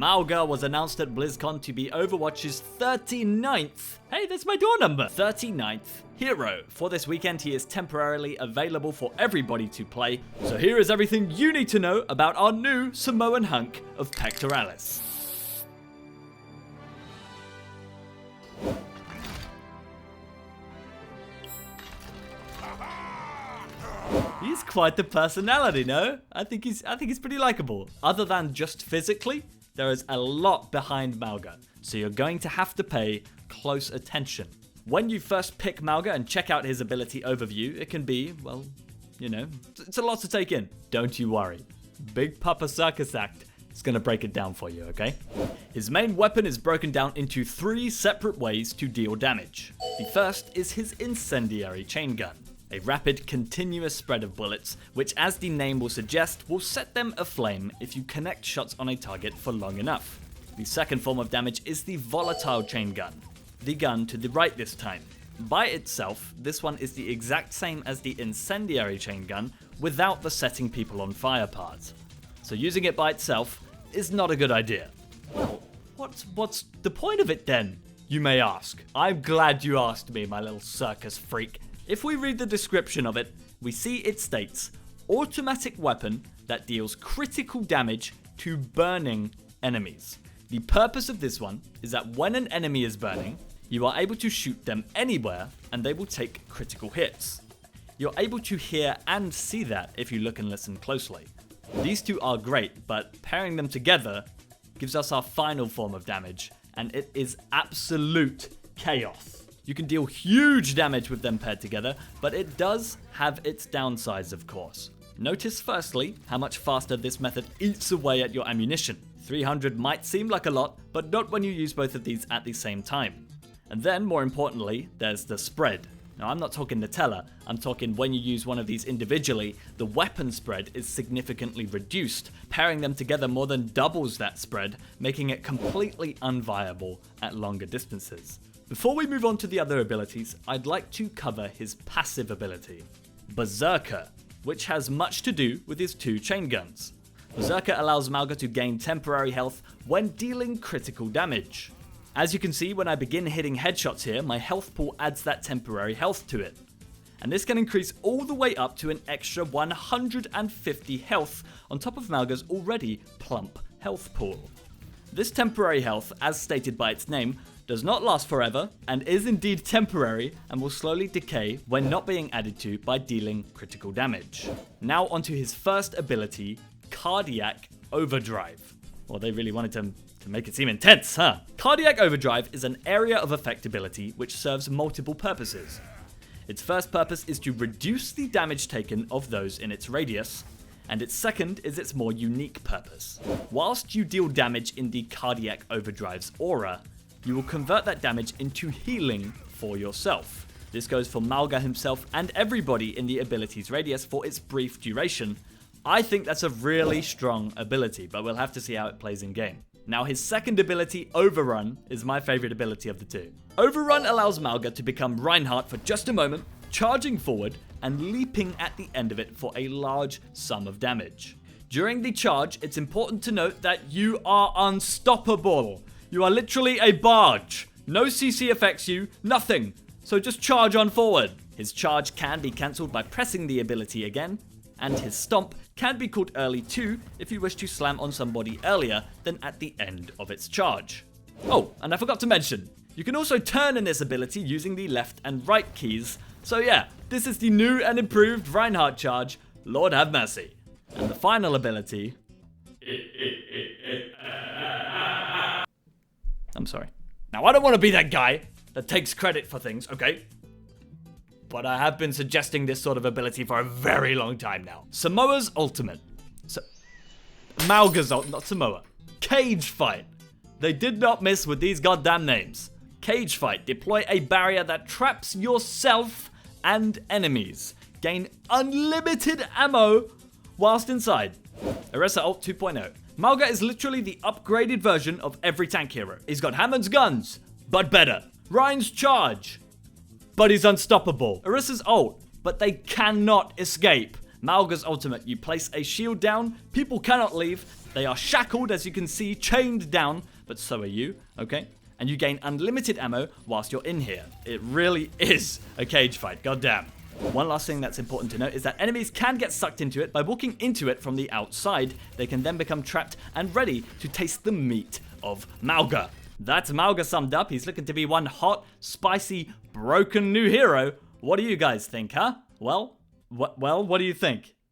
MAUGA was announced at BlizzCon to be Overwatch's 39th, hey, that's my door number, 39th hero. For this weekend, he is temporarily available for everybody to play. So here is everything you need to know about our new Samoan hunk of Pectoralis. He's quite the personality, no? I think he's pretty likable. Other than just physically, there is a lot behind MAUGA, so you're going to have to pay close attention. When you first pick MAUGA and check out his ability overview, it can be, well, you know, it's a lot to take in. Don't you worry. Big Papa Circus Act is gonna break it down for you, okay? His main weapon is broken down into 3 separate ways to deal damage. The first is his incendiary chain gun. A rapid, continuous spread of bullets, which as the name will suggest, will set them aflame if you connect shots on a target for long enough. The second form of damage is the volatile chain gun. The gun to the right this time. By itself, this one is the exact same as the incendiary chain gun without the setting people on fire part. So using it by itself is not a good idea. Well, what's the point of it then, you may ask? I'm glad you asked me, my little circus freak. If we read the description of it, we see it states, automatic weapon that deals critical damage to burning enemies. The purpose of this one is that when an enemy is burning, you are able to shoot them anywhere and they will take critical hits. You're able to hear and see that if you look and listen closely. These two are great, but pairing them together gives us our final form of damage, and it is absolute chaos. You can deal huge damage with them paired together, but it does have its downsides, of course. Notice firstly how much faster this method eats away at your ammunition. 300 might seem like a lot, but not when you use both of these at the same time. And then, more importantly, there's the spread. Now, I'm not talking Nutella, I'm talking when you use one of these individually, the weapon spread is significantly reduced. Pairing them together more than doubles that spread, making it completely unviable at longer distances. Before we move on to the other abilities, I'd like to cover his passive ability, Berserker, which has much to do with his 2 chain guns. Berserker allows MAUGA to gain temporary health when dealing critical damage. As you can see, when I begin hitting headshots here, my health pool adds that temporary health to it. And this can increase all the way up to an extra 150 health on top of MAUGA's already plump health pool. This temporary health, as stated by its name, does not last forever and is indeed temporary and will slowly decay when not being added to by dealing critical damage. Now onto his first ability, Cardiac Overdrive. Well, they really wanted to make it seem intense, huh? Cardiac Overdrive is an area of effect ability which serves multiple purposes. Its first purpose is to reduce the damage taken of those in its radius, and its second is its more unique purpose. Whilst you deal damage in the Cardiac Overdrive's aura, you will convert that damage into healing for yourself. This goes for MAUGA himself and everybody in the ability's radius for its brief duration. I think that's a really strong ability, but we'll have to see how it plays in game. Now his second ability, Overrun, is my favorite ability of the 2. Overrun allows MAUGA to become Reinhardt for just a moment, charging forward and leaping at the end of it for a large sum of damage. During the charge, it's important to note that you are unstoppable. You are literally a barge. No CC affects you, nothing. So just charge on forward. His charge can be cancelled by pressing the ability again, and his stomp can be called early too if you wish to slam on somebody earlier than at the end of its charge. Oh, and I forgot to mention, you can also turn in this ability using the left and right keys. So yeah, this is the new and improved Reinhardt charge, Lord have mercy. And the final ability... I'm sorry. Now, I don't want to be that guy that takes credit for things, okay? But I have been suggesting this sort of ability for a very long time now. Samoa's ultimate. MAUGA's ultimate, not Samoa. Cage Fight. They did not miss with these goddamn names. Cage Fight. Deploy a barrier that traps yourself and enemies. Gain unlimited ammo whilst inside. Orisa Ult 2.0. MAUGA is literally the upgraded version of every tank hero. He's got Hammond's guns, but better. Ryan's charge, but he's unstoppable. Orisa's ult, but they cannot escape. MAUGA's ultimate, you place a shield down, people cannot leave, they are shackled as you can see, chained down, but so are you, okay? And you gain unlimited ammo whilst you're in here. It really is a cage fight, goddamn. One last thing that's important to note is that enemies can get sucked into it by walking into it from the outside. They can then become trapped and ready to taste the meat of MAUGA. That's MAUGA summed up. He's looking to be one hot, spicy, broken new hero. What do you guys think, huh? Well, what do you think?